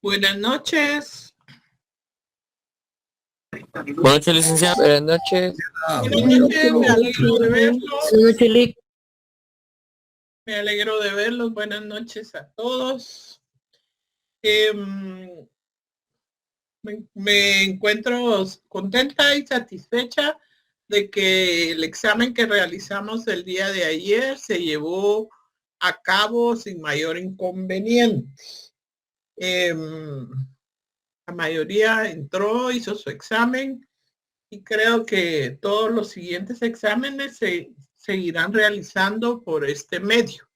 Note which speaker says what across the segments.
Speaker 1: Buenas noches.
Speaker 2: Buenas noches, licenciado. Buenas noches.
Speaker 1: Buenas noches, me alegro de verlos.
Speaker 2: Buenas noches, Lic.
Speaker 1: Me alegro de verlos. Buenas noches a todos. Me encuentro contenta y satisfecha de que el examen que realizamos el día de ayer se llevó a cabo sin mayor inconveniente. La mayoría entró, hizo su examen y creo que todos los siguientes exámenes se seguirán realizando por este medio.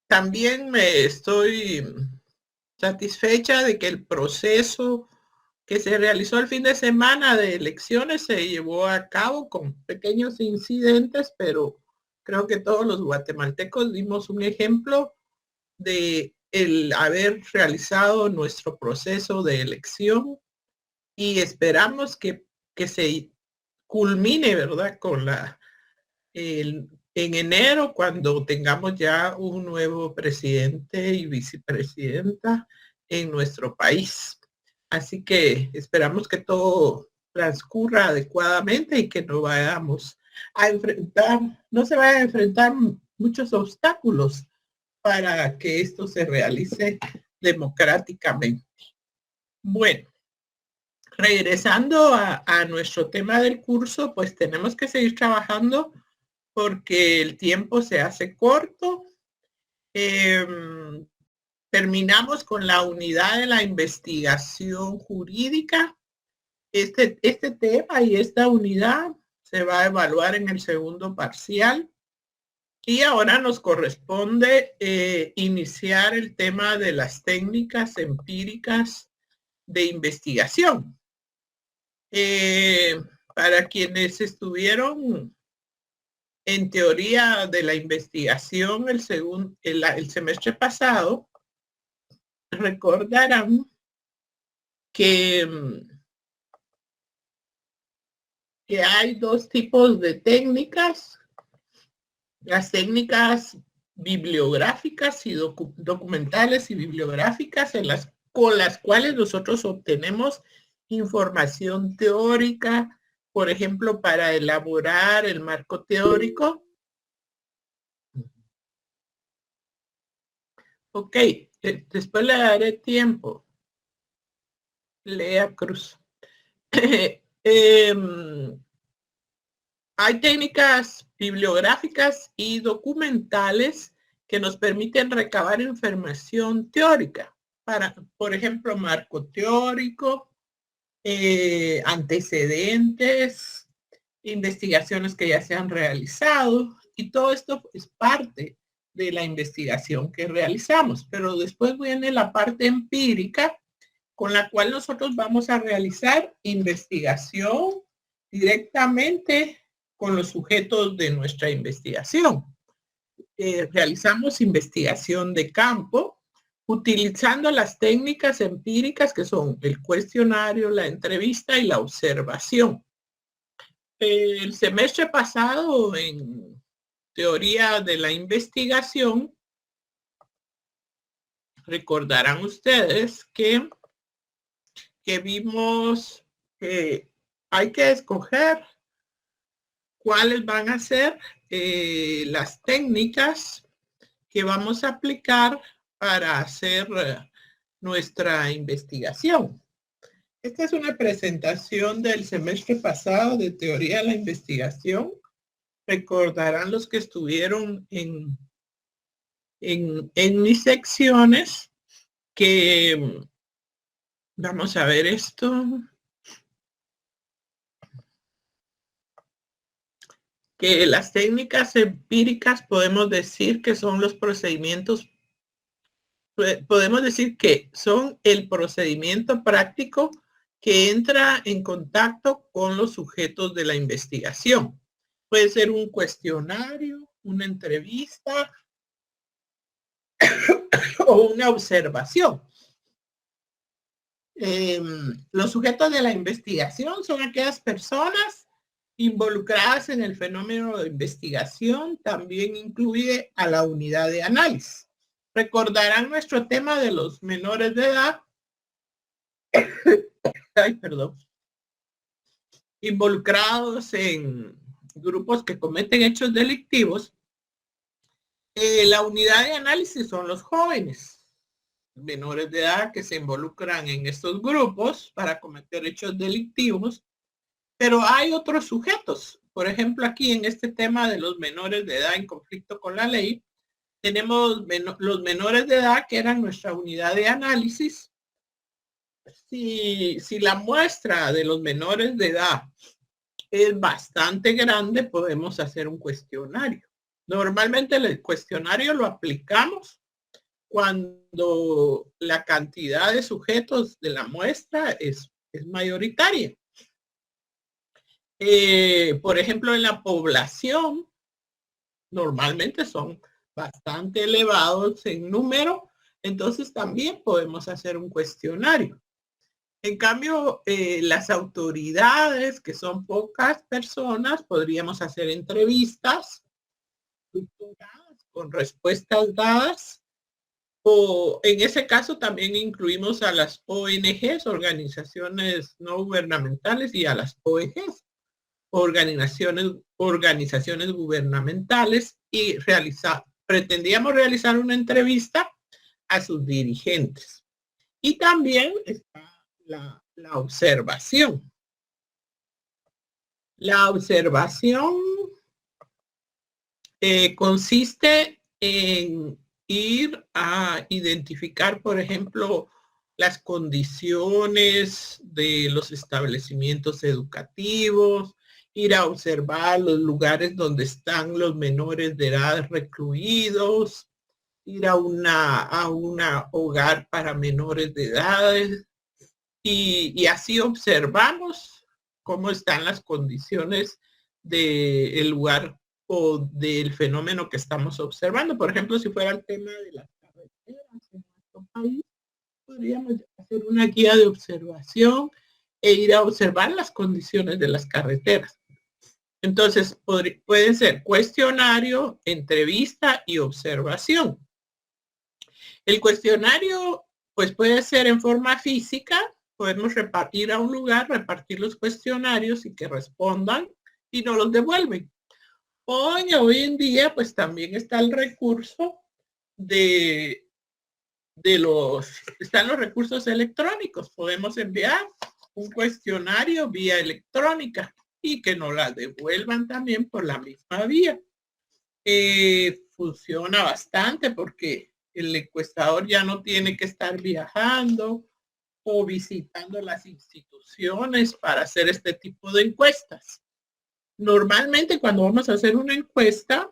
Speaker 1: También me estoy satisfecha de que el proceso que se realizó el fin de semana de elecciones se llevó a cabo con pequeños incidentes, pero creo que todos los guatemaltecos dimos un ejemplo de el haber realizado nuestro proceso de elección y esperamos que se culmine, ¿verdad? Con en enero, cuando tengamos ya un nuevo presidente y vicepresidenta en nuestro país. Así que esperamos que todo transcurra adecuadamente y que no vayamos a enfrentar, no se vayan a enfrentar muchos obstáculos para que esto se realice democráticamente. Bueno, regresando a nuestro tema del curso, pues tenemos que seguir trabajando porque el tiempo se hace corto. Terminamos con la unidad de la investigación jurídica. Este tema y esta unidad se va a evaluar en el segundo parcial. Y ahora nos corresponde iniciar el tema de las técnicas empíricas de investigación. Para quienes estuvieron en teoría de la investigación el semestre pasado, recordarán que hay dos tipos de técnicas: las técnicas bibliográficas y documentales y bibliográficas, con las cuales nosotros obtenemos información teórica, por ejemplo, para elaborar el marco teórico. Ok, después le daré tiempo. Lea Cruz. Hay técnicas bibliográficas y documentales que nos permiten recabar información teórica para, por ejemplo, marco teórico, antecedentes, investigaciones que ya se han realizado, y todo esto es parte de la investigación que realizamos. Pero después viene la parte empírica, con la cual nosotros vamos a realizar investigación directamente con los sujetos de nuestra investigación. Realizamos investigación de campo utilizando las técnicas empíricas que son el cuestionario, la entrevista y la observación. El semestre pasado, en teoría de la investigación, recordarán ustedes que vimos que hay que escoger cuáles van a ser las técnicas que vamos a aplicar para hacer nuestra investigación. Esta es una presentación del semestre pasado de teoría de la investigación. Recordarán los que estuvieron en mis secciones que vamos a ver esto. Que las técnicas empíricas podemos decir que son los procedimientos, podemos decir que son el procedimiento práctico que entra en contacto con los sujetos de la investigación. Puede ser un cuestionario, una entrevista o una observación. Los sujetos de la investigación son aquellas personas involucradas en el fenómeno de investigación. También incluye a la unidad de análisis. Recordarán nuestro tema de los menores de edad. Ay, perdón. Involucrados en grupos que cometen hechos delictivos. La unidad de análisis son los jóvenes menores de edad que se involucran en estos grupos para cometer hechos delictivos, pero hay otros sujetos. Por ejemplo, aquí en este tema de los menores de edad en conflicto con la ley, tenemos los menores de edad que eran nuestra unidad de análisis. Si la muestra de los menores de edad es bastante grande, podemos hacer un cuestionario. Normalmente el cuestionario lo aplicamos cuando la cantidad de sujetos de la muestra es mayoritaria. Por ejemplo, en la población, normalmente son bastante elevados en número, entonces también podemos hacer un cuestionario. En cambio, las autoridades, que son pocas personas, podríamos hacer entrevistas con respuestas dadas, o en ese caso también incluimos a las ONGs, organizaciones no gubernamentales, y a las OEGs, organizaciones gubernamentales, y pretendíamos realizar una entrevista a sus dirigentes. Y también está la observación. La observación consiste en ir a identificar, por ejemplo, las condiciones de los establecimientos educativos, ir a observar los lugares donde están los menores de edad recluidos, ir a una hogar para menores de edad, y así observamos cómo están las condiciones del lugar o del fenómeno que estamos observando. Por ejemplo, si fuera el tema de las carreteras en nuestro país, podríamos hacer una guía de observación e ir a observar las condiciones de las carreteras. Entonces, pueden ser cuestionario, entrevista y observación. El cuestionario, pues, puede ser en forma física. Podemos ir a un lugar, repartir los cuestionarios y que respondan y nos los devuelven. Hoy en día, pues también está el recurso están los recursos electrónicos. Podemos enviar un cuestionario vía electrónica y que nos la devuelvan también por la misma vía. Funciona bastante porque el encuestador ya no tiene que estar viajando o visitando las instituciones para hacer este tipo de encuestas. Normalmente cuando vamos a hacer una encuesta,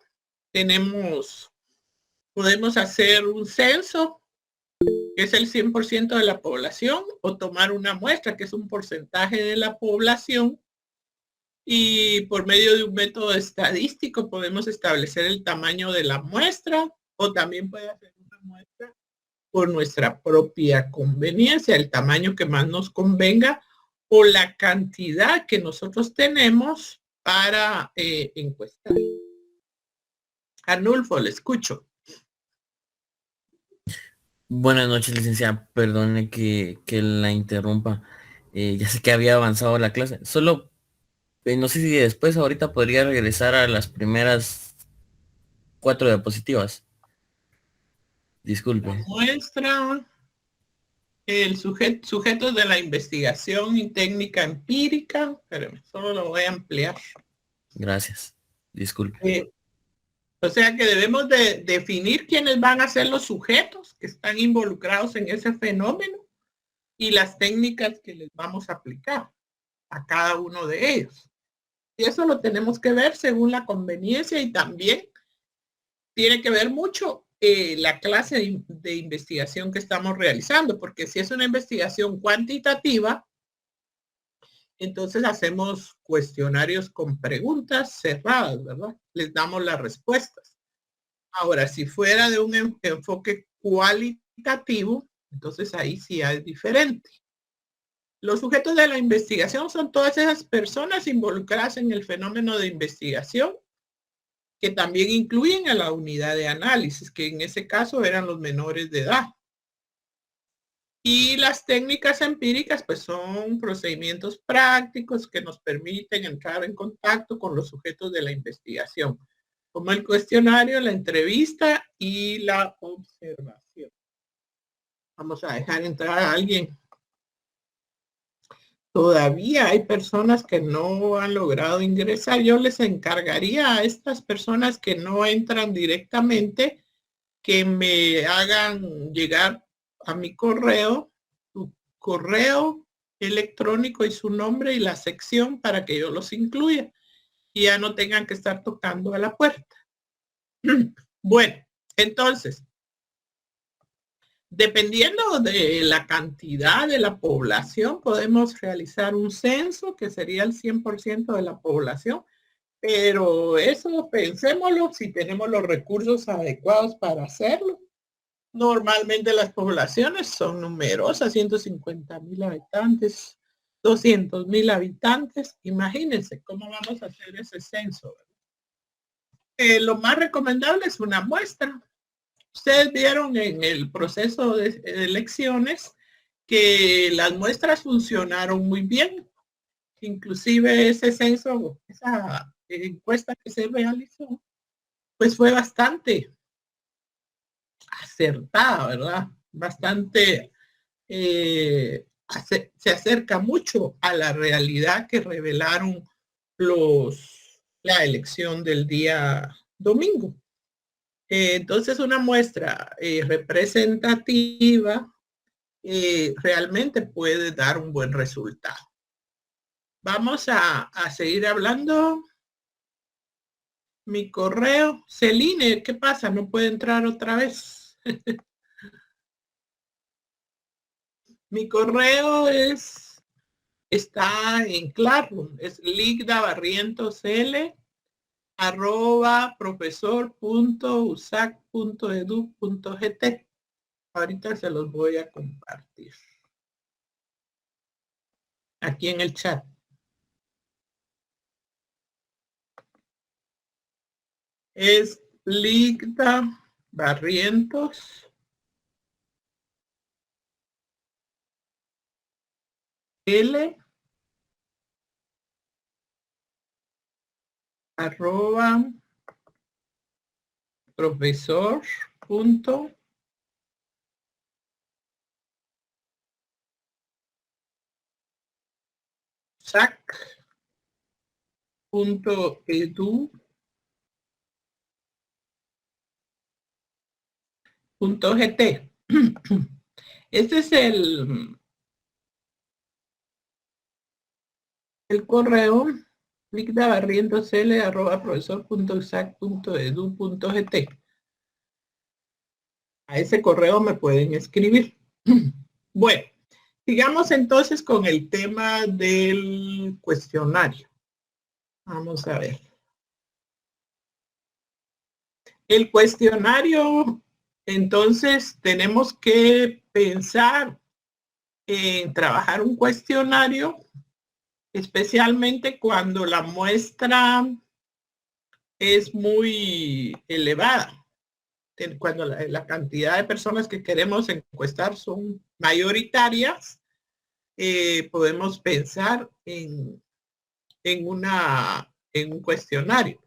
Speaker 1: podemos hacer un censo, que es el 100% de la población, o tomar una muestra, que es un porcentaje de la población, y por medio de un método estadístico podemos establecer el tamaño de la muestra, o también puede hacer una muestra por nuestra propia conveniencia, el tamaño que más nos convenga, o la cantidad que nosotros tenemos para encuestar. Arnulfo, le escucho.
Speaker 2: Buenas noches, licenciada. Perdone que la interrumpa. Ya sé que había avanzado la clase. Solo, no sé si después ahorita podría regresar a las primeras 4 diapositivas. Disculpe.
Speaker 1: La muestra, el sujeto de la investigación y técnica empírica. Espérame, solo lo voy a ampliar.
Speaker 2: Gracias. Disculpe.
Speaker 1: O sea que debemos de definir quiénes van a ser los sujetos que están involucrados en ese fenómeno y las técnicas que les vamos a aplicar a cada uno de ellos. Y eso lo tenemos que ver según la conveniencia, y también tiene que ver mucho la clase de investigación que estamos realizando, porque si es una investigación cuantitativa, entonces hacemos cuestionarios con preguntas cerradas, ¿verdad? Les damos las respuestas. Ahora, si fuera de un enfoque cualitativo, entonces ahí sí es diferente. Los sujetos de la investigación son todas esas personas involucradas en el fenómeno de investigación que también incluyen a la unidad de análisis, que en ese caso eran los menores de edad. Y las técnicas empíricas, pues son procedimientos prácticos que nos permiten entrar en contacto con los sujetos de la investigación, como el cuestionario, la entrevista y la observación. Vamos a dejar entrar a alguien. Todavía hay personas que no han logrado ingresar. Yo les encargaría a estas personas que no entran directamente que me hagan llegar a mi correo, su correo electrónico y su nombre y la sección para que yo los incluya y ya no tengan que estar tocando a la puerta. Bueno, entonces, dependiendo de la cantidad de la población, podemos realizar un censo que sería el 100% de la población, pero eso pensémoslo si tenemos los recursos adecuados para hacerlo. Normalmente las poblaciones son numerosas, 150,000 habitantes, 200,000 habitantes. Imagínense cómo vamos a hacer ese censo. Lo más recomendable es una muestra. Ustedes vieron en el proceso de elecciones que las muestras funcionaron muy bien. Inclusive ese censo, esa encuesta que se realizó, pues fue bastante acertada, ¿verdad? Bastante, se acerca mucho a la realidad que revelaron la elección del día domingo. Entonces una muestra representativa realmente puede dar un buen resultado. Vamos a seguir hablando. Mi correo, Celine, ¿qué pasa? ¿No puede entrar otra vez? Mi correo está en Classroom, es ligdabarrientosl@profesor.usac.edu.gt. Ahorita se los voy a compartir aquí en el chat. Es Ligda Barrientos L @ profesor punto usac.edu.gt. Este es el correo ligdabarrientosl@profesor.usac.edu.gt. A ese correo me pueden escribir. Bueno, sigamos entonces con el tema del cuestionario. Vamos a ver. El cuestionario, entonces, tenemos que pensar en trabajar un cuestionario, especialmente cuando la muestra es muy elevada. Cuando la cantidad de personas que queremos encuestar son mayoritarias, podemos pensar en un cuestionario.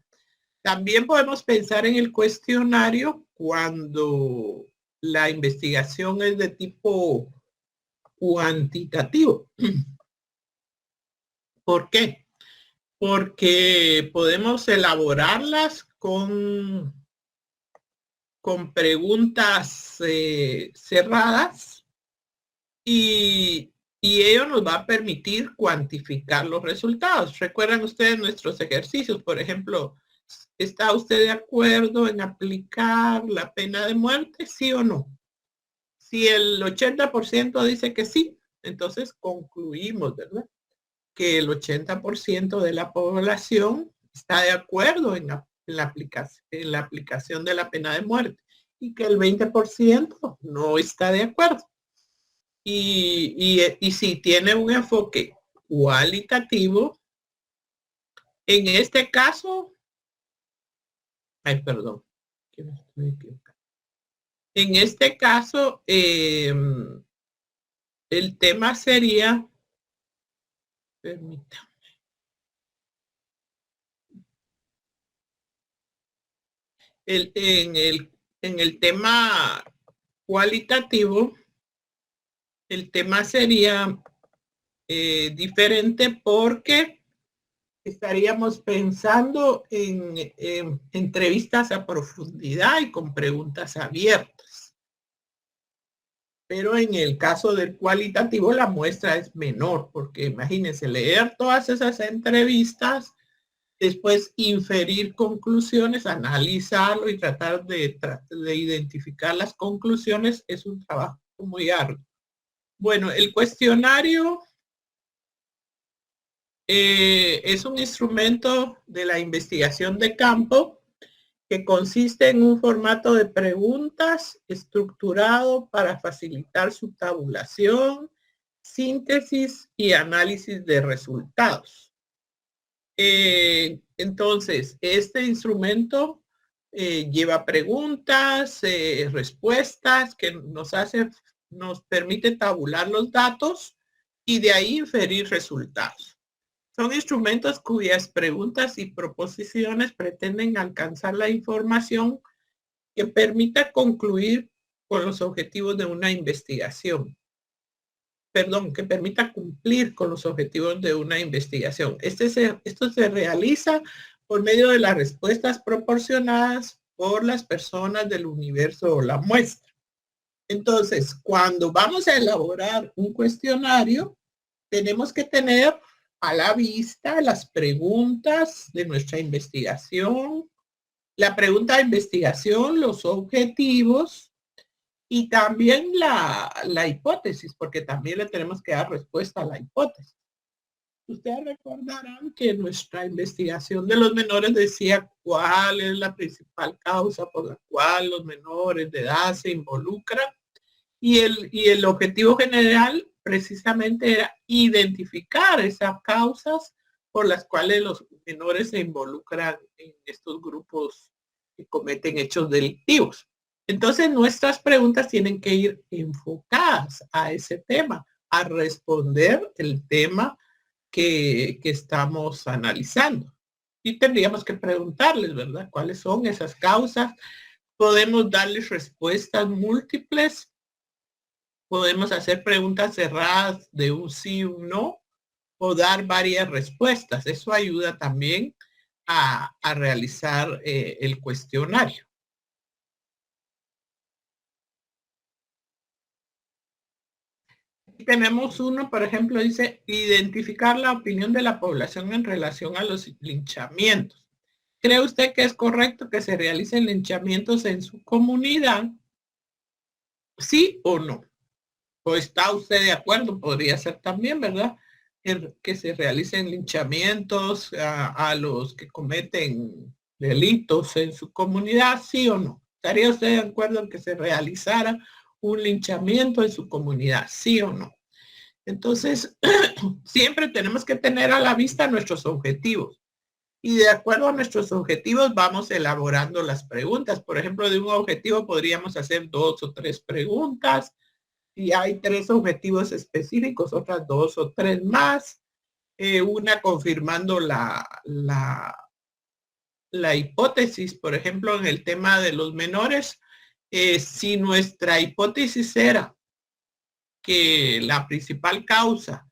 Speaker 1: También podemos pensar en el cuestionario cuando la investigación es de tipo cuantitativo. ¿Por qué? Porque podemos elaborarlas con preguntas cerradas y ello nos va a permitir cuantificar los resultados. Recuerdan ustedes nuestros ejercicios, por ejemplo, ¿está usted de acuerdo en aplicar la pena de muerte, sí o no? Si el 80% dice que sí, entonces concluimos, ¿verdad? Que el 80% de la población está de acuerdo en la aplicación de la pena de muerte y que el 20% no está de acuerdo. Y si tiene un enfoque cualitativo, en este caso Ay, perdón, que me estoy equivocando. En este caso, el tema sería, permítame, en el tema cualitativo, el tema sería diferente porque estaríamos pensando en entrevistas a profundidad y con preguntas abiertas. Pero en el caso del cualitativo la muestra es menor, porque imagínense leer todas esas entrevistas, después inferir conclusiones, analizarlo y tratar de identificar las conclusiones es un trabajo muy arduo. Bueno, el cuestionario es un instrumento de la investigación de campo que consiste en un formato de preguntas estructurado para facilitar su tabulación, síntesis y análisis de resultados. Entonces, este instrumento lleva preguntas, respuestas que nos permite tabular los datos y de ahí inferir resultados. Son instrumentos cuyas preguntas y proposiciones pretenden alcanzar la información que permita concluir con los objetivos de una investigación. Perdón, que permita cumplir con los objetivos de una investigación. Esto se realiza por medio de las respuestas proporcionadas por las personas del universo o la muestra. Entonces, cuando vamos a elaborar un cuestionario, tenemos que tener a la vista las preguntas de nuestra investigación, la pregunta de investigación, los objetivos y también la hipótesis, porque también le tenemos que dar respuesta a la hipótesis. Ustedes recordarán que nuestra investigación de los menores decía cuál es la principal causa por la cual los menores de edad se involucran y el objetivo general precisamente era identificar esas causas por las cuales los menores se involucran en estos grupos que cometen hechos delictivos. Entonces nuestras preguntas tienen que ir enfocadas a ese tema, a responder el tema que estamos analizando. Y tendríamos que preguntarles, ¿verdad? ¿Cuáles son esas causas? Podemos darles respuestas múltiples. Podemos hacer preguntas cerradas de un sí o un no o dar varias respuestas. Eso ayuda también a realizar el cuestionario. Aquí tenemos uno, por ejemplo, dice identificar la opinión de la población en relación a los linchamientos. ¿Cree usted que es correcto que se realicen linchamientos en su comunidad? ¿Sí o no? ¿O está usted de acuerdo? Podría ser también, ¿verdad? Que se realicen linchamientos a los que cometen delitos en su comunidad, ¿sí o no? ¿Estaría usted de acuerdo en que se realizara un linchamiento en su comunidad, sí o no? Entonces, siempre tenemos que tener a la vista nuestros objetivos. Y de acuerdo a nuestros objetivos vamos elaborando las preguntas. Por ejemplo, de un objetivo podríamos hacer 2 o 3 preguntas. Y hay 3 objetivos específicos, otras 2 o 3 más. Una confirmando la hipótesis, por ejemplo, en el tema de los menores. Si nuestra hipótesis era que la principal causa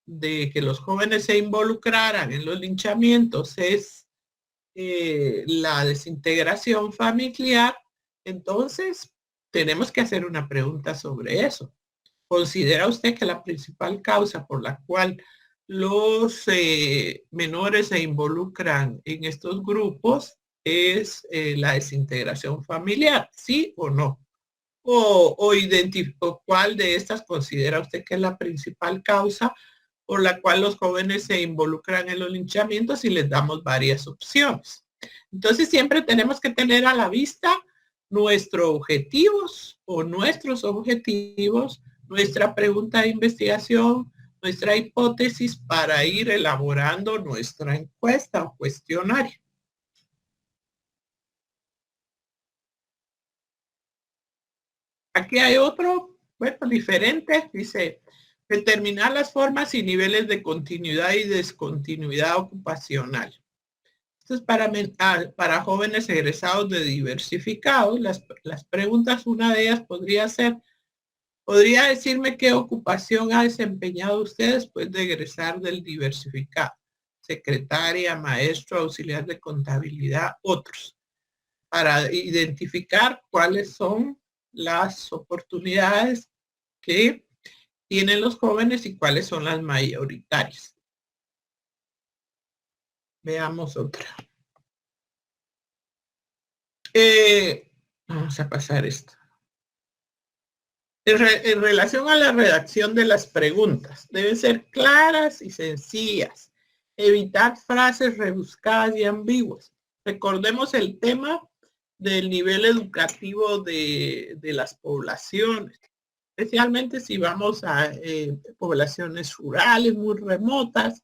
Speaker 1: de que los jóvenes se involucraran en los linchamientos es la desintegración familiar, entonces tenemos que hacer una pregunta sobre eso. ¿Considera usted que la principal causa por la cual los menores se involucran en estos grupos es la desintegración familiar? ¿Sí o no? ¿O cuál de estas considera usted que es la principal causa por la cual los jóvenes se involucran en los linchamientos y les damos varias opciones? Entonces siempre tenemos que tener a la vista nuestros objetivos o nuestros objetivos, nuestra pregunta de investigación, nuestra hipótesis para ir elaborando nuestra encuesta o cuestionario. Aquí hay otro, bueno, diferente, dice, determinar las formas y niveles de continuidad y descontinuidad ocupacional. Esto es para jóvenes egresados de diversificados. Las preguntas, una de ellas podría ser, ¿podría decirme qué ocupación ha desempeñado usted después de egresar del diversificado? Secretaria, maestro, auxiliar de contabilidad, otros, para identificar cuáles son las oportunidades que tienen los jóvenes y cuáles son las mayoritarias. Veamos otra. Vamos a pasar esto. En relación a la redacción de las preguntas, deben ser claras y sencillas. Evitar frases rebuscadas y ambiguas. Recordemos el tema del nivel educativo de las poblaciones, especialmente si vamos a poblaciones rurales muy remotas,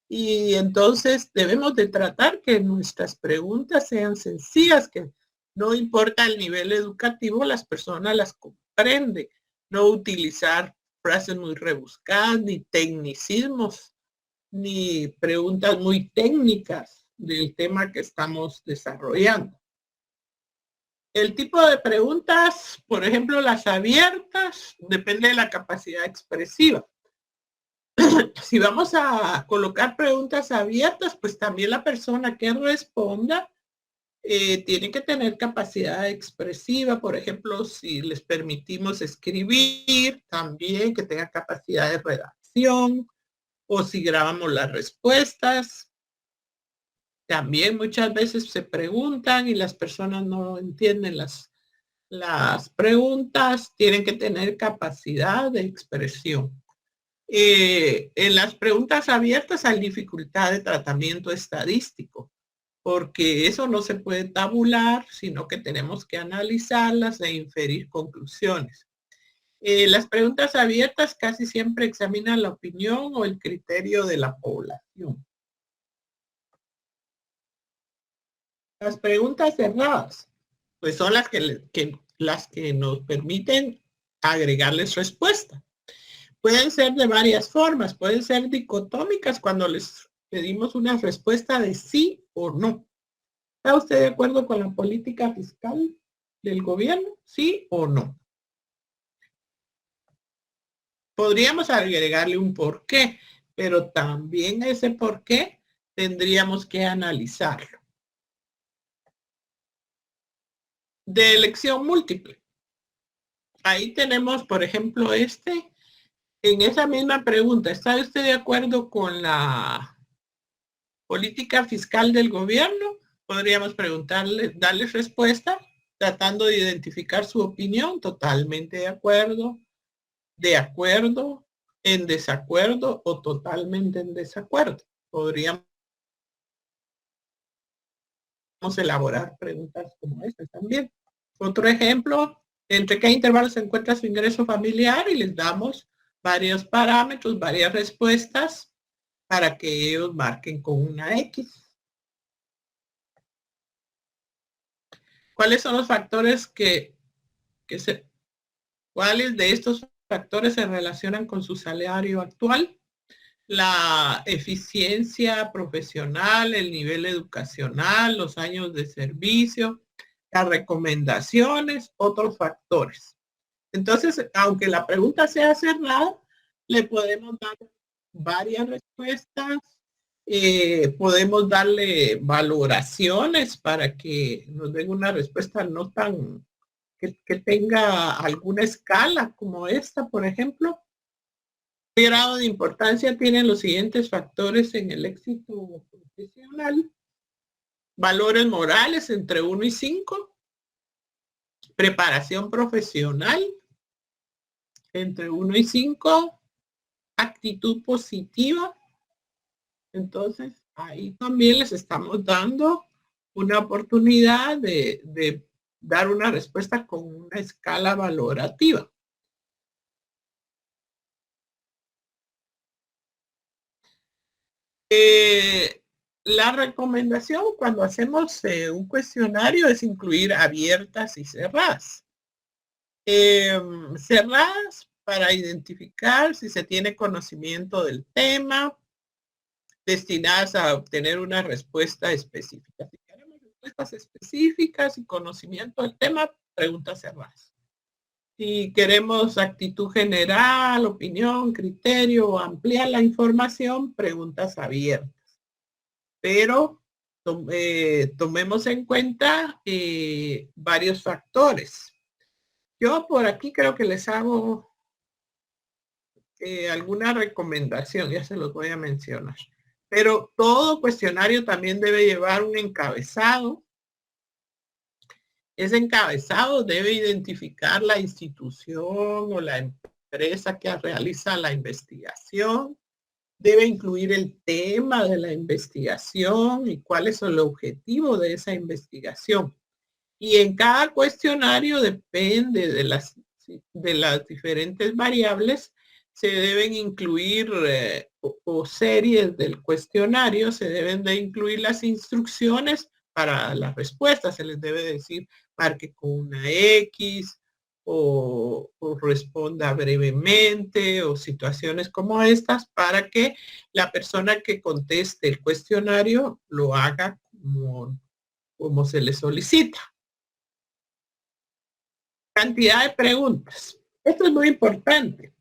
Speaker 1: y entonces debemos de tratar que nuestras preguntas sean sencillas, que no importa el nivel educativo, las personas las comprenden. No utilizar frases muy rebuscadas, ni tecnicismos, ni preguntas muy técnicas del tema que estamos desarrollando. El tipo de preguntas, por ejemplo, las abiertas, depende de la capacidad expresiva. Si vamos a colocar preguntas abiertas, pues también la persona que responda tiene que tener capacidad expresiva. Por ejemplo, si les permitimos escribir, también que tenga capacidad de redacción, o si grabamos las respuestas. También muchas veces se preguntan y las personas no entienden las preguntas, tienen que tener capacidad de expresión. En las preguntas abiertas hay dificultad de tratamiento estadístico, porque eso no se puede tabular, sino que tenemos que analizarlas e inferir conclusiones. Las preguntas abiertas casi siempre examinan la opinión o el criterio de la población. Las preguntas cerradas, pues son las que nos permiten agregarles respuesta. Pueden ser de varias formas, pueden ser dicotómicas cuando les pedimos una respuesta de sí o no. ¿Está usted de acuerdo con la política fiscal del gobierno? ¿Sí o no? Podríamos agregarle un por qué, pero también ese por qué tendríamos que analizarlo. De elección múltiple. Ahí tenemos, por ejemplo, en esa misma pregunta, ¿está usted de acuerdo con la política fiscal del gobierno? Podríamos preguntarle, darle respuesta, tratando de identificar su opinión, totalmente de acuerdo, en desacuerdo o totalmente en desacuerdo. Podríamos elaborar preguntas como esta también. Otro ejemplo, ¿entre qué intervalos se encuentra su ingreso familiar? Y les damos varios parámetros, varias respuestas para que ellos marquen con una X. ¿Cuáles son los factores cuáles de estos factores se relacionan con su salario actual? La eficiencia profesional, el nivel educacional, los años de servicio, las recomendaciones, otros factores. Entonces, aunque la pregunta sea cerrada, le podemos dar varias respuestas, podemos darle valoraciones para que nos den una respuesta no tan, que tenga alguna escala como esta, por ejemplo. ¿Qué grado de importancia tienen los siguientes factores en el éxito profesional? Valores morales entre 1 y 5. Preparación profesional entre 1 y 5. Actitud positiva. Entonces, ahí también les estamos dando una oportunidad de dar una respuesta con una escala valorativa. La recomendación cuando hacemos un cuestionario es incluir abiertas y cerradas. Cerradas para identificar si se tiene conocimiento del tema, destinadas a obtener una respuesta específica. Si queremos respuestas específicas y conocimiento del tema, preguntas cerradas. Si queremos actitud general, opinión, criterio, ampliar la información, preguntas abiertas. Pero tomemos en cuenta varios factores. Yo por aquí creo que les hago alguna recomendación, ya se los voy a mencionar. Pero todo cuestionario también debe llevar un encabezado. Ese encabezado debe identificar la institución o la empresa que realiza la investigación. Debe incluir el tema de la investigación y cuál es el objetivo de esa investigación. Y en cada cuestionario depende de las diferentes variables, se deben incluir o series del cuestionario, se deben de incluir las instrucciones para las respuestas, se les debe decir marque con una X o responda brevemente o situaciones como estas para que la persona que conteste el cuestionario lo haga como se le solicita. Cantidad de preguntas. Esto es muy importante.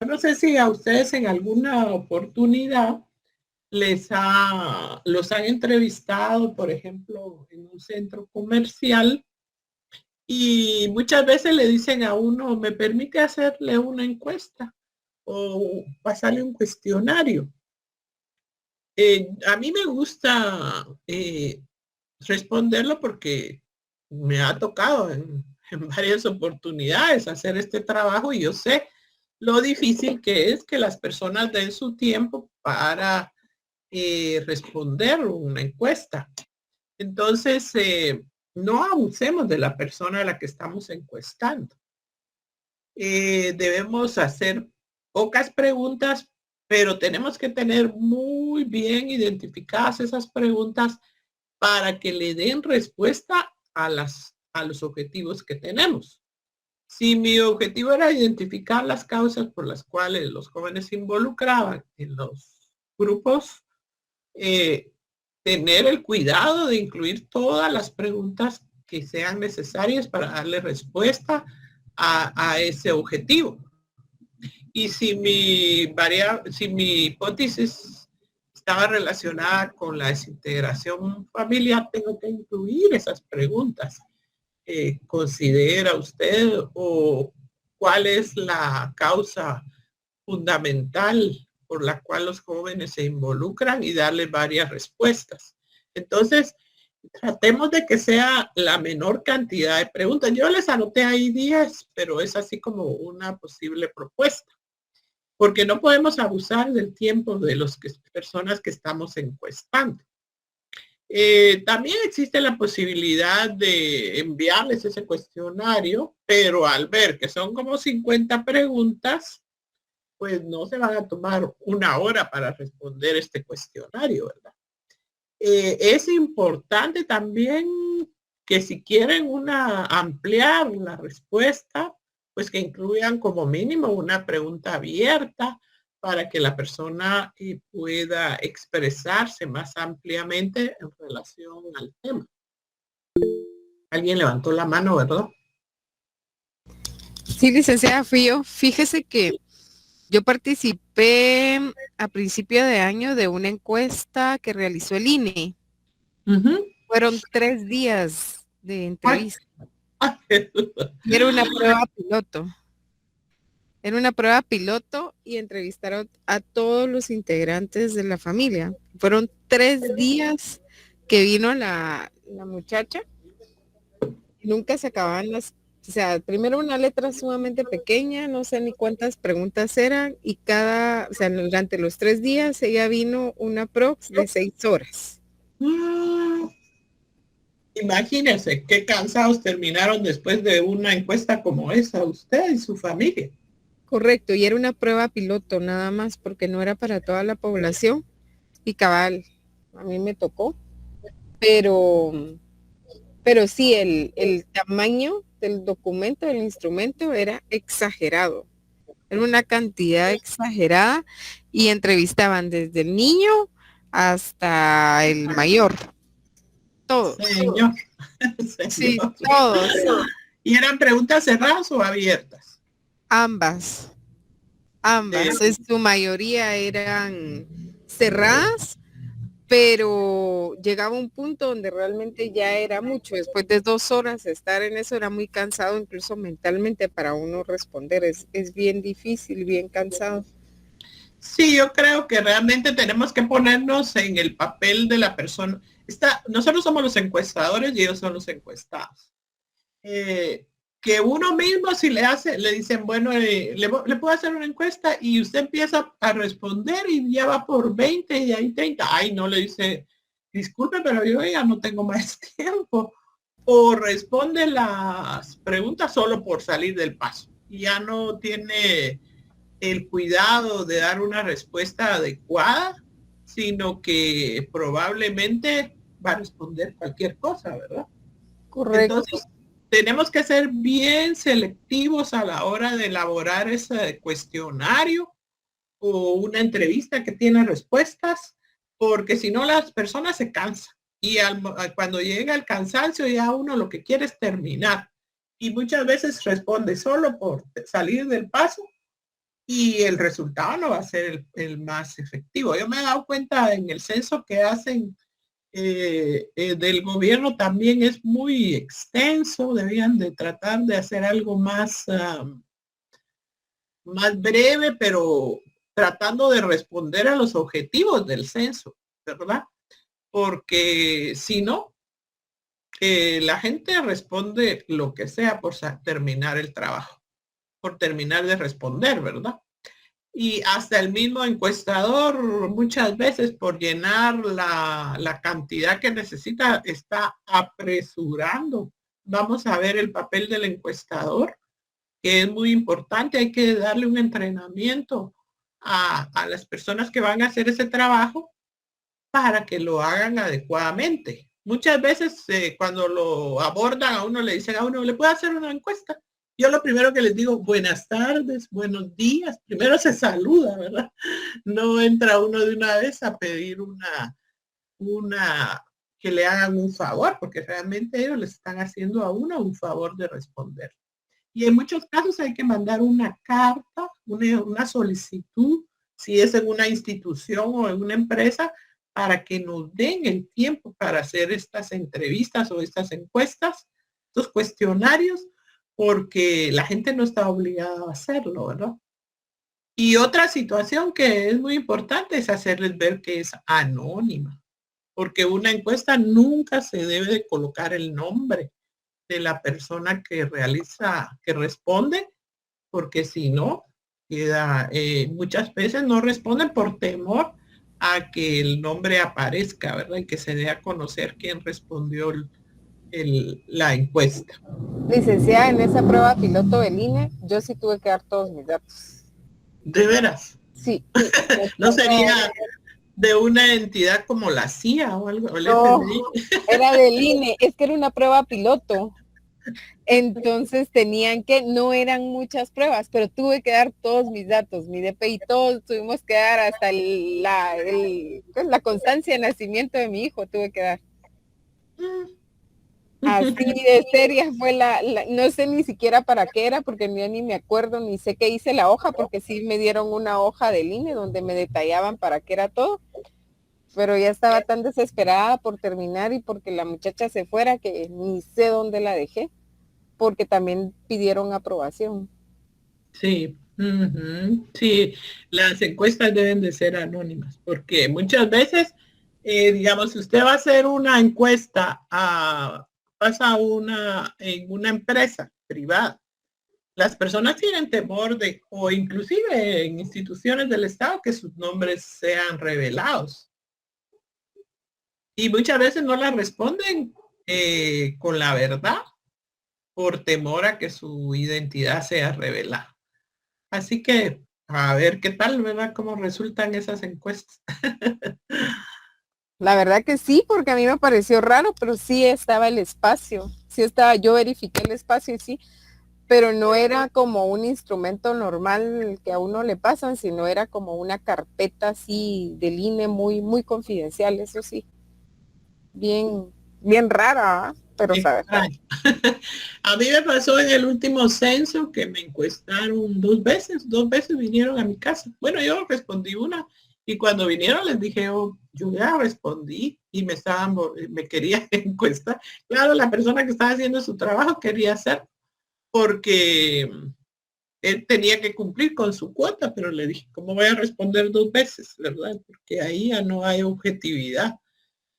Speaker 1: No sé si a ustedes en alguna oportunidad los han entrevistado, por ejemplo, en un centro comercial y muchas veces le dicen a uno, ¿me permite hacerle una encuesta o pasarle un cuestionario? A mí me gusta responderlo porque me ha tocado en varias oportunidades hacer este trabajo y yo sé lo difícil que es que las personas den su tiempo para responder una encuesta. Entonces, no abusemos de la persona a la que estamos encuestando. Debemos hacer pocas preguntas, pero tenemos que tener muy bien identificadas esas preguntas para que le den respuesta a los objetivos que tenemos. Si mi objetivo era identificar las causas por las cuales los jóvenes se involucraban en los grupos, tener el cuidado de incluir todas las preguntas que sean necesarias para darle respuesta a ese objetivo. Y si mi hipótesis estaba relacionada con la desintegración familiar, tengo que incluir esas preguntas. ¿Considera usted o cuál es la causa fundamental por la cual los jóvenes se involucran y darle varias respuestas? Entonces, tratemos de que sea la menor cantidad de preguntas. Yo les anoté ahí 10, pero es así como una posible propuesta, porque no podemos abusar del tiempo de las personas que estamos encuestando. También existe la posibilidad de enviarles ese cuestionario, pero al ver que son como 50 preguntas, pues no se van a tomar una hora para responder este cuestionario, ¿verdad? Es importante también que si quieren ampliar la respuesta, pues que incluyan como mínimo una pregunta abierta para que la persona pueda expresarse más ampliamente en relación al tema. Alguien levantó la mano, ¿verdad?
Speaker 3: Sí, licenciada, fui yo. Fíjese que yo participé a principio de año de una encuesta que realizó el INE. Fueron 3 días de entrevista. Y era una prueba piloto. Era una prueba piloto y entrevistaron a todos los integrantes de la familia. Fueron 3 días que vino la muchacha. Nunca se acababan o sea, primero una letra sumamente pequeña, no sé ni cuántas preguntas eran, y o sea, durante los 3 días ella vino una prox de 6 horas.
Speaker 1: Imagínense qué cansados terminaron después de una encuesta como esa, usted y su familia.
Speaker 3: Correcto, y era una prueba piloto nada más, porque no era para toda la población, y cabal, a mí me tocó, pero sí, el tamaño del documento, del instrumento, era exagerado. Era una cantidad exagerada y entrevistaban desde el niño hasta el mayor. Todos.
Speaker 1: Señor.
Speaker 3: Sí, todos.
Speaker 1: ¿Y eran preguntas cerradas o abiertas?
Speaker 3: Ambas. En su mayoría eran cerradas, pero llegaba un punto donde realmente ya era mucho. Después de 2 horas estar en eso era muy cansado, incluso mentalmente para uno responder. Es bien difícil, bien cansado.
Speaker 1: Sí, yo creo que realmente tenemos que ponernos en el papel de la persona. Nosotros somos los encuestadores y ellos son los encuestados. Que uno mismo si le dicen, bueno, le puedo hacer una encuesta y usted empieza a responder y ya va por 20 y hay 30. Ay, no, le dice, disculpe, pero yo ya no tengo más tiempo. O responde las preguntas solo por salir del paso. Y ya no tiene el cuidado de dar una respuesta adecuada, sino que probablemente va a responder cualquier cosa, ¿verdad?
Speaker 3: Correcto.
Speaker 1: Entonces, tenemos que ser bien selectivos a la hora de elaborar ese cuestionario o una entrevista que tiene respuestas, porque si no las personas se cansan. Y cuando llega el cansancio ya uno lo que quiere es terminar. Y muchas veces responde solo por salir del paso y el resultado no va a ser el más efectivo. Yo me he dado cuenta en el censo que hacen del gobierno también es muy extenso, debían de tratar de hacer algo más, más breve, pero tratando de responder a los objetivos del censo, ¿verdad? Porque si no, la gente responde lo que sea por terminar el trabajo, por terminar de responder, ¿verdad? Y hasta el mismo encuestador muchas veces por llenar la cantidad que necesita está apresurando. Vamos a ver el papel del encuestador, que es muy importante. Hay que darle un entrenamiento a las personas que van a hacer ese trabajo para que lo hagan adecuadamente. Muchas veces cuando lo abordan a uno, le dicen a uno, ¿le puedo hacer una encuesta? Yo lo primero que les digo, buenas tardes, buenos días. Primero se saluda, ¿verdad? No entra uno de una vez a pedir que le hagan un favor, porque realmente ellos les están haciendo a uno un favor de responder. Y en muchos casos hay que mandar una carta, una solicitud, si es en una institución o en una empresa, para que nos den el tiempo para hacer estas entrevistas o estas encuestas, estos cuestionarios, porque la gente no está obligada a hacerlo, ¿verdad? Y otra situación que es muy importante es hacerles ver que es anónima, porque una encuesta nunca se debe de colocar el nombre de la persona que realiza, que responde, porque si no, queda, muchas veces no responden por temor a que el nombre aparezca, ¿verdad? Y que se dé a conocer quién respondió la encuesta.
Speaker 3: Licenciada, en esa prueba piloto del INE, yo sí tuve que dar todos mis datos.
Speaker 1: ¿De veras?
Speaker 3: Sí.
Speaker 1: ¿No sería de una entidad como la CIA o algo?
Speaker 3: No, era del INE, es que era una prueba piloto. Entonces no eran muchas pruebas, pero tuve que dar todos mis datos, mi DPI, todos tuvimos que dar hasta la constancia de nacimiento de mi hijo, tuve que dar. Así de seria fue no sé ni siquiera para qué era, porque yo ni me acuerdo, ni sé qué hice la hoja, porque sí me dieron una hoja del INE donde me detallaban para qué era todo, pero ya estaba tan desesperada por terminar y porque la muchacha se fuera que ni sé dónde la dejé, porque también pidieron aprobación.
Speaker 1: Sí, sí, las encuestas deben de ser anónimas, porque muchas veces, digamos, si usted va a hacer una encuesta pasa en una empresa privada, las personas tienen temor o inclusive en instituciones del Estado, que sus nombres sean revelados. Y muchas veces no las responden con la verdad por temor a que su identidad sea revelada. Así que a ver qué tal, ¿verdad? Cómo resultan esas encuestas.
Speaker 3: La verdad que sí, porque a mí me pareció raro, pero sí estaba el espacio. sí estaba, yo verifiqué el espacio y sí, pero no era como un instrumento normal que a uno le pasan, sino era como una carpeta así del INE muy, muy confidencial, eso sí, bien, bien rara, ¿ah? Pero sabes.
Speaker 1: Extraño. A mí me pasó en el último censo que me encuestaron dos veces vinieron a mi casa. Bueno, yo respondí una y cuando vinieron les dije, oh, yo ya respondí y me quería encuestar. Claro, la persona que estaba haciendo su trabajo quería hacer porque él tenía que cumplir con su cuota, pero le dije, ¿cómo voy a responder dos veces? ¿Verdad? Porque ahí ya no hay objetividad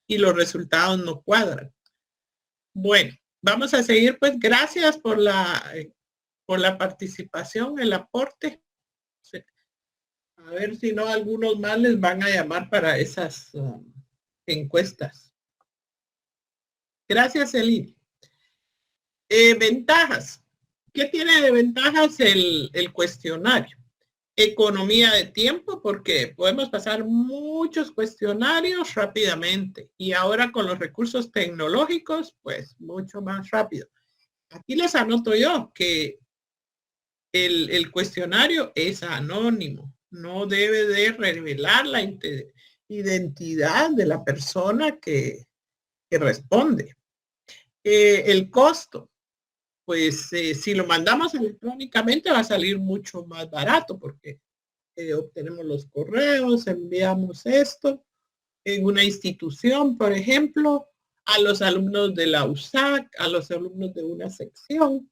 Speaker 1: y los resultados no cuadran. Bueno, vamos a seguir, pues gracias por la participación, el aporte. A ver si no, algunos más les van a llamar para esas encuestas. Gracias, Eli. Ventajas. ¿Qué tiene de ventajas el cuestionario? Economía de tiempo, porque podemos pasar muchos cuestionarios rápidamente y ahora con los recursos tecnológicos, pues mucho más rápido. Aquí les anoto yo que el cuestionario es anónimo, no debe de revelar la identidad de la persona que responde. El costo, pues si lo mandamos electrónicamente va a salir mucho más barato porque obtenemos los correos, enviamos esto en una institución, por ejemplo, a los alumnos de la USAC, a los alumnos de una sección.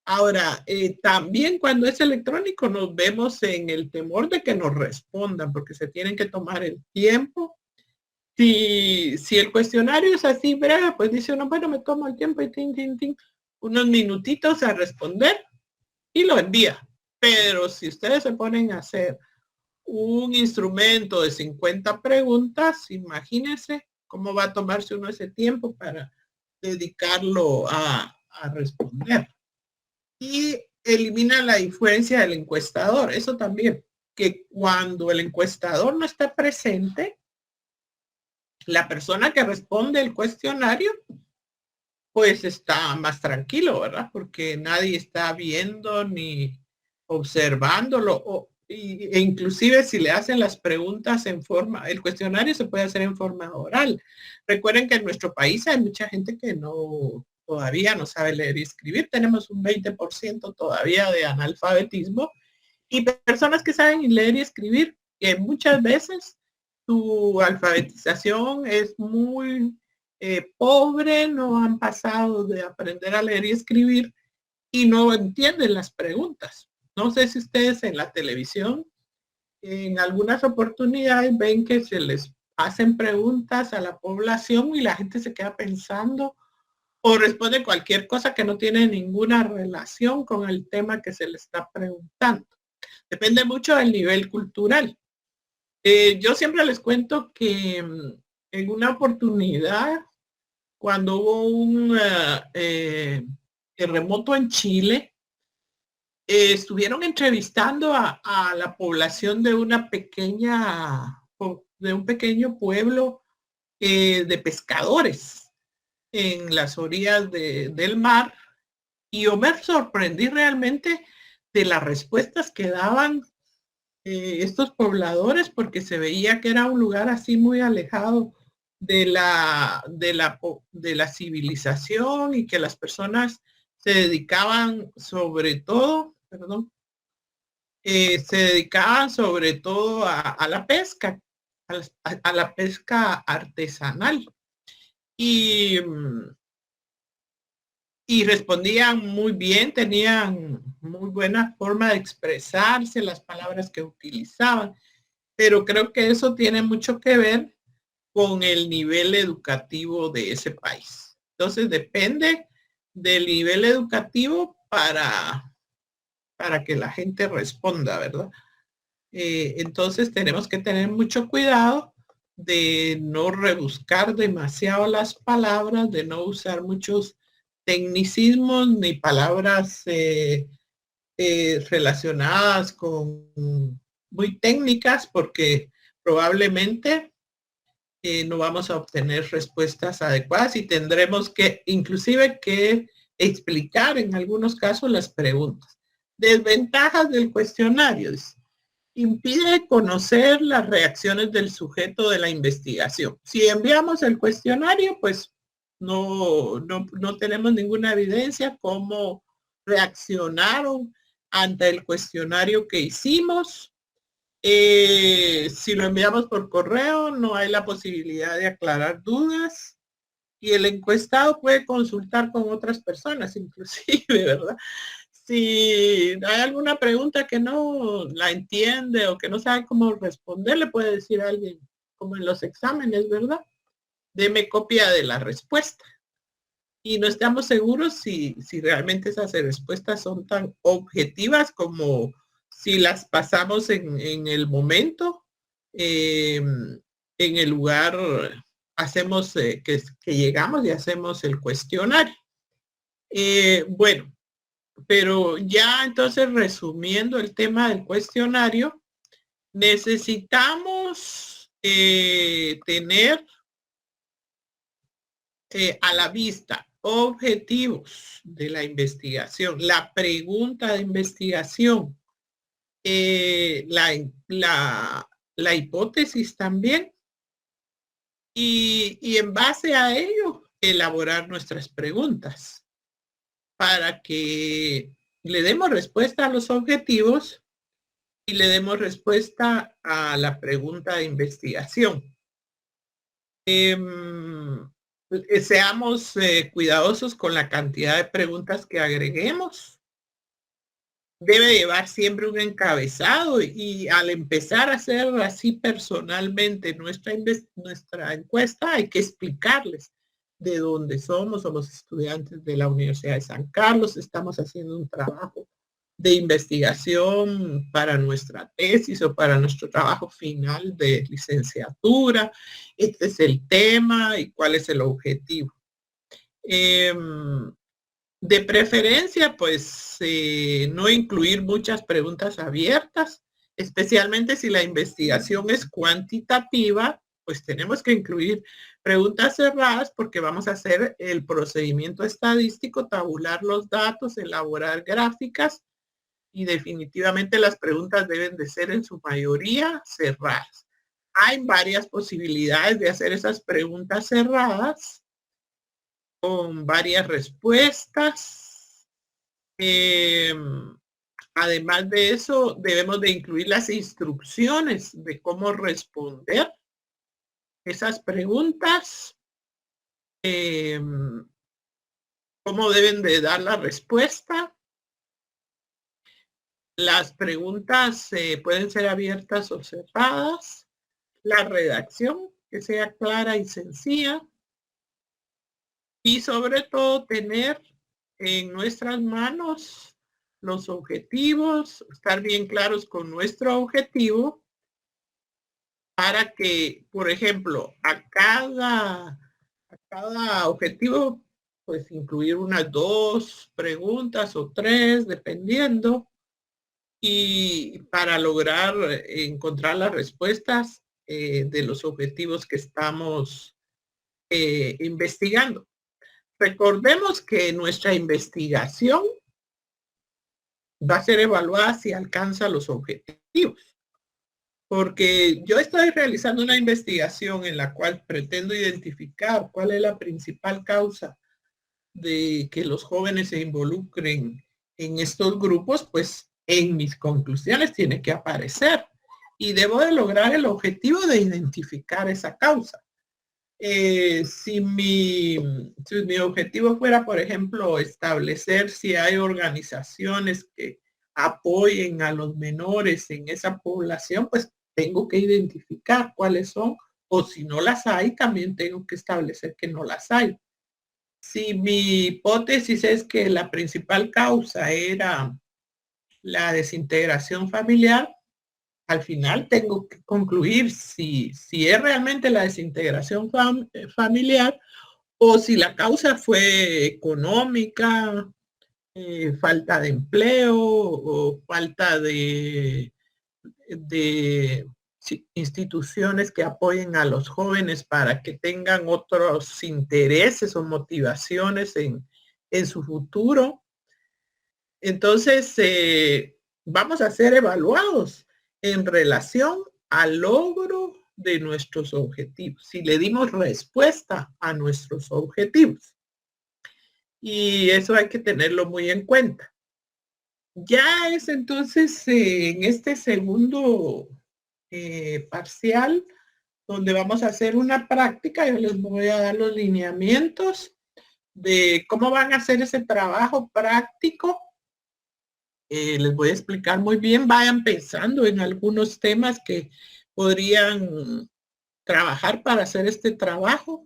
Speaker 1: Ahora, también cuando es electrónico nos vemos en el temor de que nos respondan porque se tienen que tomar el tiempo. Si el cuestionario es así breve, pues dice uno, bueno, me tomo el tiempo y unos minutitos a responder y lo envía. Pero si ustedes se ponen a hacer un instrumento de 50 preguntas, imagínense cómo va a tomarse uno ese tiempo para dedicarlo a responder. Y elimina la influencia del encuestador. Eso también, que cuando el encuestador no está presente, la persona que responde el cuestionario, pues está más tranquilo, ¿verdad? Porque nadie está viendo ni observándolo. E inclusive si le hacen las preguntas en forma, el cuestionario se puede hacer en forma oral. Recuerden que en nuestro país hay mucha gente que todavía no sabe leer y escribir. Tenemos un 20% todavía de analfabetismo y personas que saben leer y escribir, que muchas veces su alfabetización es muy pobre, no han pasado de aprender a leer y escribir y no entienden las preguntas. No sé si ustedes en la televisión en algunas oportunidades ven que se les hacen preguntas a la población y la gente se queda pensando o responde cualquier cosa que no tiene ninguna relación con el tema que se le está preguntando. Depende mucho del nivel cultural. Yo siempre les cuento que en una oportunidad, cuando hubo un terremoto en Chile, estuvieron entrevistando a la población de de un pequeño pueblo de pescadores en las orillas del mar y yo me sorprendí realmente de las respuestas que daban estos pobladores porque se veía que era un lugar así muy alejado de la civilización y que las personas se dedicaban sobre todo, se dedicaban sobre todo a la pesca, a la pesca artesanal. Y, y respondían muy bien, tenían muy buena forma de expresarse, las palabras que utilizaban, pero creo que eso tiene mucho que ver con el nivel educativo de ese país. Entonces depende del nivel educativo para que la gente responda, ¿verdad? Entonces tenemos que tener mucho cuidado de no rebuscar demasiado las palabras, de no usar muchos tecnicismos ni palabras relacionadas con muy técnicas, porque probablemente no vamos a obtener respuestas adecuadas y tendremos que inclusive que explicar en algunos casos las preguntas. Desventajas del cuestionario. Impide conocer las reacciones del sujeto de la investigación. Si enviamos el cuestionario, pues no tenemos ninguna evidencia cómo reaccionaron ante el cuestionario que hicimos. Si lo enviamos por correo, no hay la posibilidad de aclarar dudas y el encuestado puede consultar con otras personas, inclusive, ¿verdad? Si hay alguna pregunta que no la entiende o que no sabe cómo responder, le puede decir a alguien, como en los exámenes, ¿verdad? Deme copia de la respuesta. Y no estamos seguros si realmente esas respuestas son tan objetivas como si las pasamos en el momento, en el lugar, hacemos que llegamos y hacemos el cuestionario. Bueno, pero ya entonces resumiendo el tema del cuestionario, necesitamos tener a la vista objetivos de la pregunta de investigación, la hipótesis también, y en base a ello elaborar nuestras preguntas para que le demos respuesta a los objetivos y le demos respuesta a la pregunta de investigación. Seamos cuidadosos con la cantidad de preguntas que agreguemos. Debe llevar siempre un encabezado y al empezar a hacer así personalmente nuestra encuesta hay que explicarles de dónde somos estudiantes de la Universidad de San Carlos, estamos haciendo un trabajo de investigación para nuestra tesis o para nuestro trabajo final de licenciatura. Este es el tema y cuál es el objetivo. De preferencia, pues no incluir muchas preguntas abiertas, especialmente si la investigación es cuantitativa, pues tenemos que incluir preguntas cerradas porque vamos a hacer el procedimiento estadístico, tabular los datos, elaborar gráficas y definitivamente las preguntas deben de ser en su mayoría cerradas. Hay varias posibilidades de hacer esas preguntas cerradas con varias respuestas. Además de eso, debemos de incluir las instrucciones de cómo responder esas preguntas, cómo deben de dar la respuesta. Las preguntas pueden ser abiertas o cerradas. La redacción, que sea clara y sencilla. Y sobre todo tener en nuestras manos los objetivos, estar bien claros con nuestro objetivo para que, por ejemplo, a cada objetivo, pues incluir unas 2 preguntas o 3, dependiendo, y para lograr encontrar las respuestas de los objetivos que estamos investigando. Recordemos que nuestra investigación va a ser evaluada si alcanza los objetivos. Porque yo estoy realizando una investigación en la cual pretendo identificar cuál es la principal causa de que los jóvenes se involucren en estos grupos, pues en mis conclusiones tiene que aparecer y debo de lograr el objetivo de identificar esa causa. Si mi objetivo fuera, por ejemplo, establecer si hay organizaciones que apoyen a los menores en esa población, pues tengo que identificar cuáles son, o si no las hay, también tengo que establecer que no las hay. Si mi hipótesis es que la principal causa era la desintegración familiar, al final tengo que concluir si es realmente la desintegración familiar o si la causa fue económica, falta de empleo o falta de instituciones que apoyen a los jóvenes para que tengan otros intereses o motivaciones en su futuro. Entonces, vamos a ser evaluados en relación al logro de nuestros objetivos, si le dimos respuesta a nuestros objetivos. Y eso hay que tenerlo muy en cuenta. Ya es entonces en este segundo parcial donde vamos a hacer una práctica. Yo les voy a dar los lineamientos de cómo van a hacer ese trabajo práctico. Les voy a explicar muy bien. Vayan pensando en algunos temas que podrían trabajar para hacer este trabajo.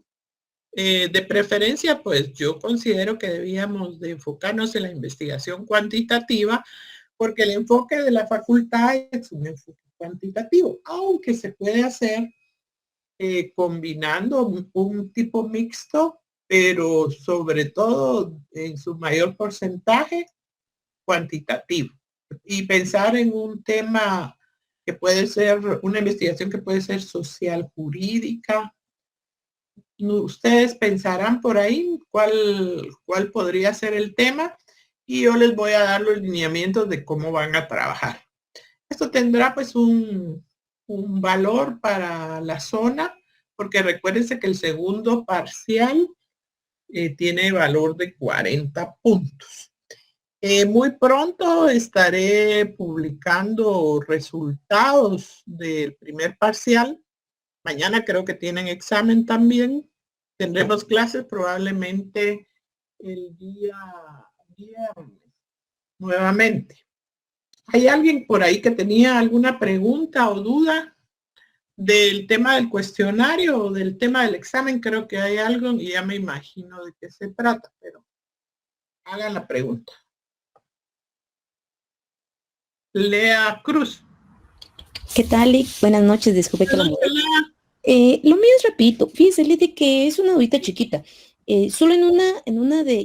Speaker 1: De preferencia, pues yo considero que debíamos de enfocarnos en la investigación cuantitativa, porque el enfoque de la facultad es un enfoque cuantitativo, aunque se puede hacer combinando un tipo mixto, pero sobre todo en su mayor porcentaje cuantitativo. Y pensar en un tema que puede ser una investigación que puede ser social jurídica. Ustedes pensarán por ahí cuál podría ser el tema y yo les voy a dar los lineamientos de cómo van a trabajar. Esto tendrá pues un valor para la zona, porque recuérdense que el segundo parcial tiene valor de 40 puntos. Muy pronto estaré publicando resultados del primer parcial. Mañana creo que tienen examen también. Tendremos clases probablemente el día viernes nuevamente. ¿Hay alguien por ahí que tenía alguna pregunta o duda del tema del cuestionario o del tema del examen? Creo que hay algo y ya me imagino de qué se trata, pero hagan la pregunta. Lea Cruz.
Speaker 4: ¿Qué tal, Lick? Buenas noches, disculpe que lo mío es rapidito. Fíjese, Lick, que es una dudita chiquita. Solo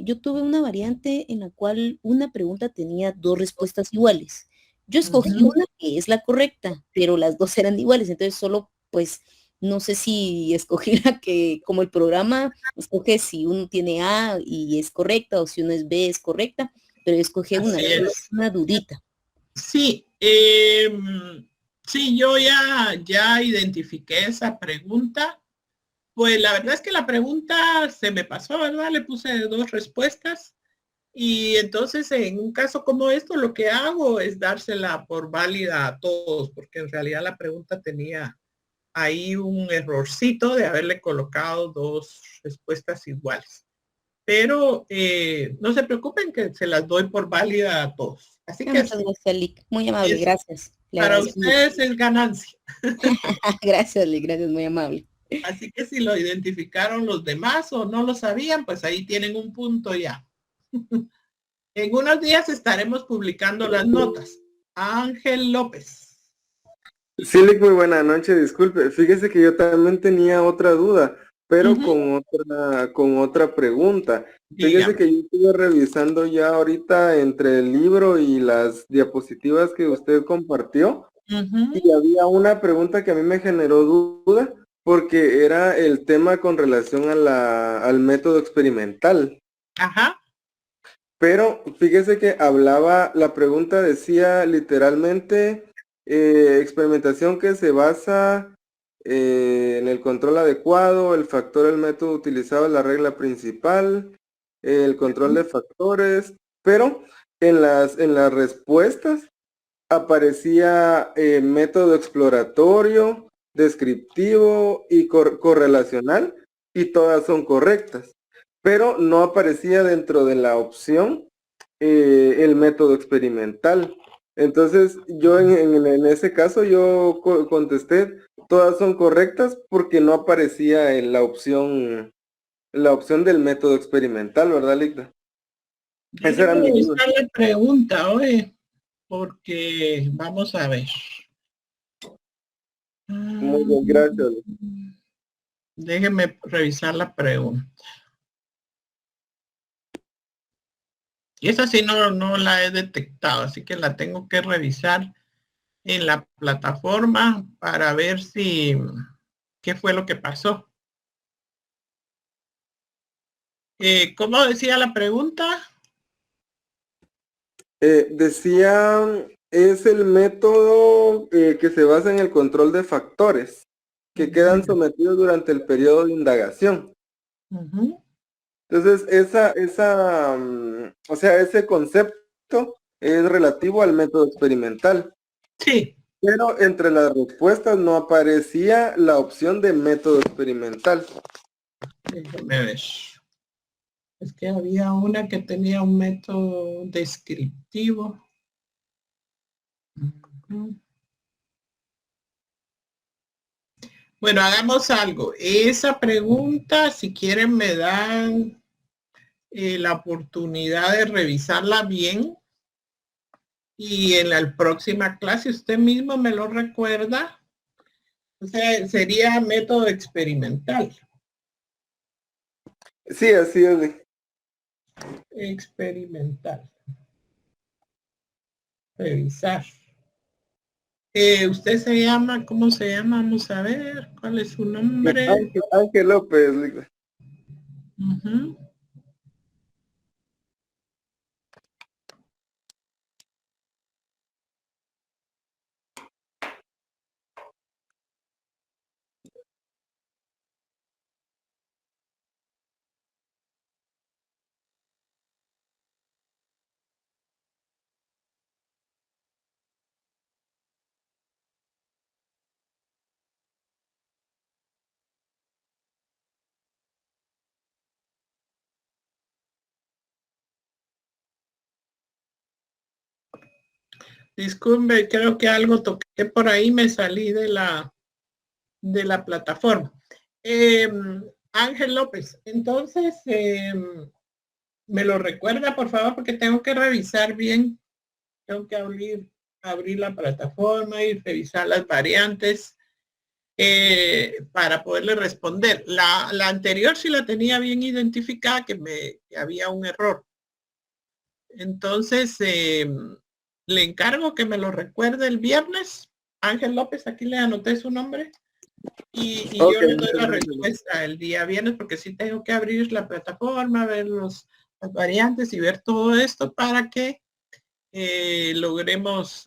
Speaker 4: yo tuve una variante en la cual una pregunta tenía dos respuestas iguales. Yo escogí una que es la correcta, pero las dos eran iguales, entonces solo, pues, no sé si escogí la que, como el programa, escoge si uno tiene A y es correcta, o si uno es B es correcta, pero escogí una dudita.
Speaker 1: Sí, sí, yo ya identifiqué esa pregunta. Pues la verdad es que la pregunta se me pasó, ¿verdad? Le puse dos respuestas y entonces en un caso como esto lo que hago es dársela por válida a todos, porque en realidad la pregunta tenía ahí un errorcito de haberle colocado dos respuestas iguales. Pero no se preocupen que se las doy por válida a todos. Así que
Speaker 4: muchas gracias, Lick. Muy amable, gracias.
Speaker 1: Para ustedes es ganancia.
Speaker 4: Gracias, Lick, gracias, muy amable.
Speaker 1: Así que si lo identificaron los demás o no lo sabían, pues ahí tienen un punto ya. En unos días estaremos publicando las notas. Ángel López.
Speaker 5: Sí, Lick, muy buena noche, disculpe. Fíjese que yo también tenía otra duda, pero con otra pregunta. Fíjese que yo estuve revisando ya ahorita entre el libro y las diapositivas que usted compartió, y había una pregunta que a mí me generó duda, porque era el tema con relación al método experimental.
Speaker 1: Ajá.
Speaker 5: Pero fíjese que la pregunta decía literalmente, experimentación que se basa en el control adecuado, el factor, el método utilizado es la regla principal, el control de factores, pero en las respuestas aparecía método exploratorio, descriptivo y correlacional, y todas son correctas, pero no aparecía dentro de la opción el método experimental. Entonces yo en ese caso yo contesté todas son correctas porque no aparecía en la opción del método experimental, ¿verdad, Ligda? Esa era mi duda.
Speaker 1: La pregunta, oye, porque vamos a ver.
Speaker 5: Muy bien, gracias.
Speaker 1: Déjenme revisar la pregunta. Y esa sí no la he detectado, así que la tengo que revisar en la plataforma para ver si qué fue lo que pasó. ¿Cómo decía la pregunta?
Speaker 5: Decía, es el método que se basa en el control de factores que quedan sometidos durante el periodo de indagación. Entonces, o sea, ese concepto es relativo al método experimental.
Speaker 1: Sí.
Speaker 5: Pero entre las respuestas no aparecía la opción de método experimental.
Speaker 1: Déjame ver. Es que había una que tenía un método descriptivo. Bueno, hagamos algo. Esa pregunta, si quieren, me dan la oportunidad de revisarla bien. Y en la próxima clase usted mismo me lo recuerda. O sea, sería método experimental.
Speaker 5: Sí, así es.
Speaker 1: Experimental. Revisar. Usted se llama, ¿cómo se llama? Vamos a ver, ¿cuál es su nombre?
Speaker 5: Ángel López.
Speaker 1: Disculpe, creo que algo toqué por ahí, me salí de la plataforma. Ángel López, entonces, me lo recuerda, por favor, porque tengo que revisar bien. Tengo que abrir la plataforma y revisar las variantes para poderle responder. La anterior sí la tenía bien identificada, que había un error. Entonces, le encargo que me lo recuerde el viernes. Ángel López, aquí le anoté su nombre. Y okay, yo le doy la respuesta el día viernes, porque sí tengo que abrir la plataforma, ver las variantes y ver todo esto para que logremos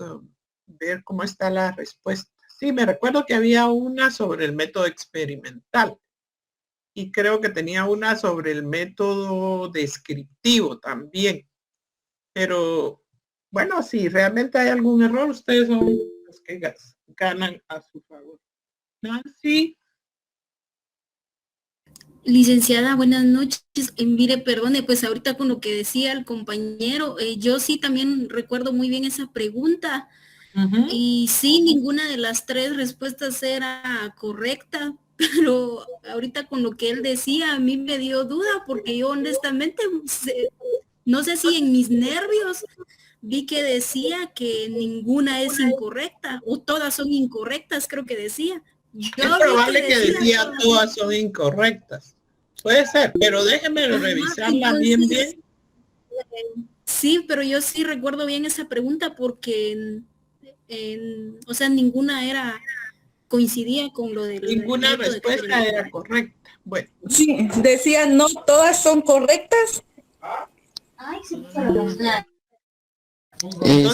Speaker 1: ver cómo está la respuesta. Sí, me recuerdo que había una sobre el método experimental y creo que tenía una sobre el método descriptivo también. Pero bueno, si realmente hay algún error, ustedes son los que ganan a su favor. Nancy.
Speaker 6: Licenciada, buenas noches. Mire, perdone, pues ahorita con lo que decía el compañero, yo sí también recuerdo muy bien esa pregunta. Y sí, ninguna de las tres respuestas era correcta, pero ahorita con lo que él decía, a mí me dio duda, porque yo honestamente, no sé si en mis nervios vi que decía que ninguna es incorrecta, o todas son incorrectas, creo que decía.
Speaker 1: Es probable que decía todas son incorrectas. Puede ser, pero déjeme revisarla bien.
Speaker 6: Sí, pero yo sí recuerdo bien esa pregunta porque, o sea, ninguna coincidía con lo del...
Speaker 1: Ninguna respuesta era correcta. Bueno.
Speaker 7: Sí, decía no todas son correctas.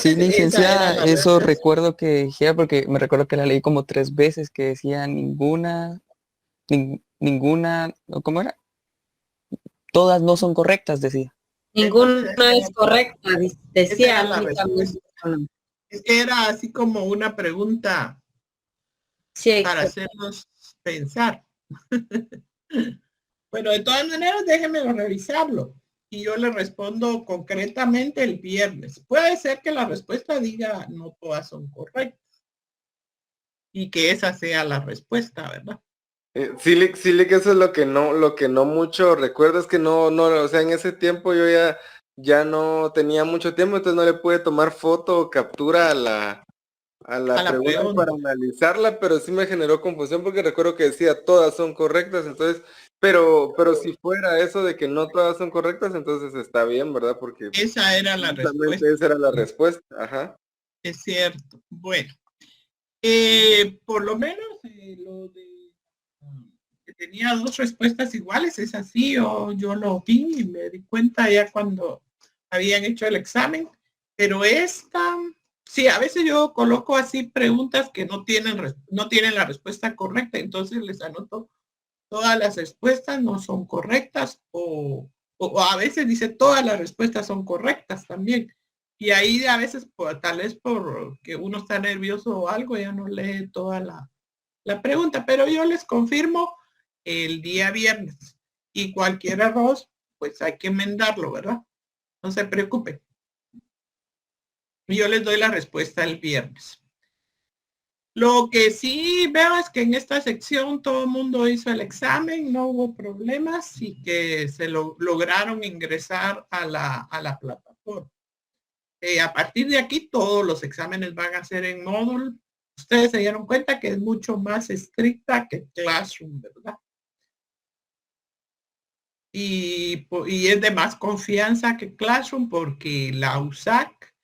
Speaker 8: Sí, licenciada, eso recuerdo que decía, porque me recuerdo que la leí como 3 veces, que decía ninguna, ¿cómo era? Todas no son correctas, decía.
Speaker 9: Ninguna es correcta, decía
Speaker 1: la respuesta. Es que era así como una pregunta para hacernos pensar. Bueno, de todas maneras, déjenme revisarlo. Y yo le respondo concretamente el viernes. Puede ser que la respuesta diga no todas son correctas. Y que esa sea la respuesta, ¿verdad?
Speaker 5: Sí, que eso es lo que no mucho recuerdo, es que no, o sea, en ese tiempo yo ya no tenía mucho tiempo, entonces no le pude tomar foto o captura a la pregunta para analizarla, pero sí me generó confusión porque recuerdo que decía todas son correctas, entonces, pero si fuera eso de que no todas son correctas, entonces está bien, ¿verdad? Porque
Speaker 1: esa era la respuesta.
Speaker 5: Esa era la respuesta, ajá.
Speaker 1: Es cierto. Bueno, Por lo menos lo de que tenía 2 respuestas iguales es así, yo lo vi y me di cuenta ya cuando habían hecho el examen, pero esta, sí, a veces yo coloco así preguntas que no tienen la respuesta correcta, entonces les anoto todas las respuestas no son correctas o a veces dice todas las respuestas son correctas también. Y ahí a veces, tal vez porque uno está nervioso o algo, ya no lee toda la pregunta, pero yo les confirmo el día viernes. Y cualquier error, pues hay que enmendarlo, ¿verdad? No se preocupen. Yo les doy la respuesta el viernes. Lo que sí veo es que en esta sección todo el mundo hizo el examen, no hubo problemas y que se lograron ingresar a la plataforma. A partir de aquí todos los exámenes van a ser en Moodle. Ustedes se dieron cuenta que es mucho más estricta que Classroom, ¿verdad? Y es de más confianza que Classroom porque la USAC,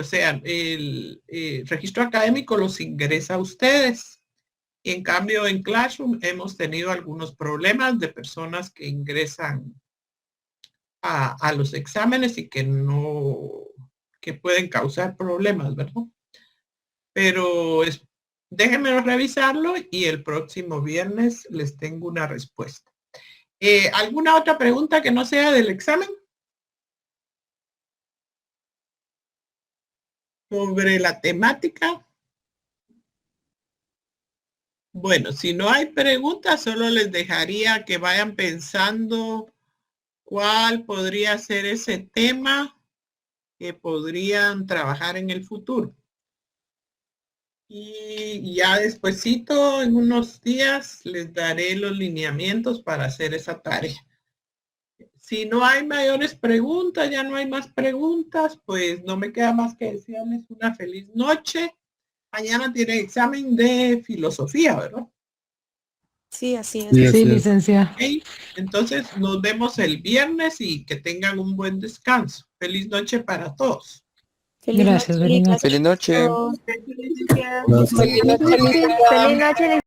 Speaker 1: o sea, el registro académico los ingresa a ustedes. Y en cambio en Classroom hemos tenido algunos problemas de personas que ingresan a los exámenes y que pueden causar problemas, ¿verdad? Pero déjenme revisarlo y el próximo viernes les tengo una respuesta. ¿Alguna otra pregunta que no sea del examen? Sobre la temática. Bueno, si no hay preguntas, solo les dejaría que vayan pensando cuál podría ser ese tema que podrían trabajar en el futuro. Y ya despuesito, en unos días, les daré los lineamientos para hacer esa tarea. Si no hay mayores preguntas, ya no hay más preguntas, pues no me queda más que desearles una feliz noche. Mañana tiene examen de filosofía, ¿verdad?
Speaker 4: Sí, así es.
Speaker 10: Sí, licenciada.
Speaker 1: Okay. Entonces nos vemos el viernes y que tengan un buen descanso. Feliz noche para todos.
Speaker 10: Gracias, Verena.
Speaker 8: Feliz noche.
Speaker 3: Feliz noche.
Speaker 9: Feliz noche.